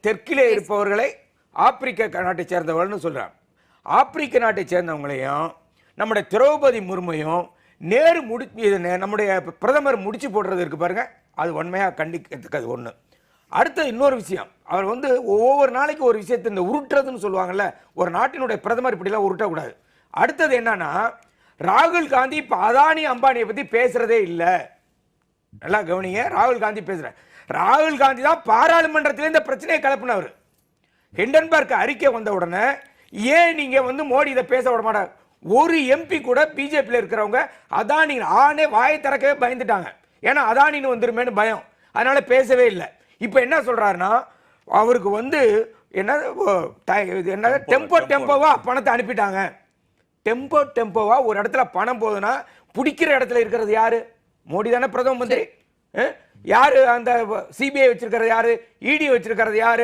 தெற்கிலே இருப்பவர்களை ஆப்பிரிக்க நாட்டை சேர்ந்தவர்கள்னு சொல்றாங்க. ஆப்பிரிக்க நாட்டை சேர்ந்தவங்களையும் நம்முடைய திரௌபதி முர்மையும் நேரு நம்முடைய பிரதமர் முடிச்சு போடுறது இருக்கு பாருங்க, அது உண்மையாக கண்டிக்கிறதுக்கு அது ஒன்று. அடுத்த இன்னொரு விஷயம், அவர் ஒவ்வொரு நாளைக்கு ஒரு விஷயத்தை இந்த உருட்டுறதுன்னு சொல்லுவாங்கல்ல, ஒரு நாட்டினுடைய பிரதமர் இப்படிலாம் உருட்டக்கூடாது. அடுத்தது என்னன்னா, ராகுல் காந்தி இப்போ அதானி அம்பானியை பற்றி பேசுறதே இல்லை. நல்லா கவனிங்க, ராகுல் காந்தி பேசுற ராகுல் காந்தி தான் பாராளுமன்றத்தில் இந்த பிரச்சனையை கிளப்பினவர். ஹிண்டன்பர்க் அறிக்கை வந்த உடனே ஏன் நீங்க மோடி இதை பேச விட மாட்டார்? ஒரு எம்பி கூட பிஜேபியில் இருக்கிறவங்க அதானி ஆனே வாயை திறக்கவே பயந்துட்டாங்க. ஏன்னா அதானின்னு வந்துருமேனு பயம், அதனால பேசவே இல்லை. இப்போ என்ன சொல்றாருன்னா, அவருக்கு என்ன டெம்போவா பணத்தை அனுப்பிட்டாங்க. டெம்போவா ஒரு இடத்துல பணம் போகுதுன்னா பிடிக்கிற இடத்துல இருக்கிறது யாரு? மோடி தானே பிரதம மந்திரி. யாரு அந்த சிபிஐ வச்சிருக்கிறது? யாரு? இடி வச்சிருக்கிறது யாரு?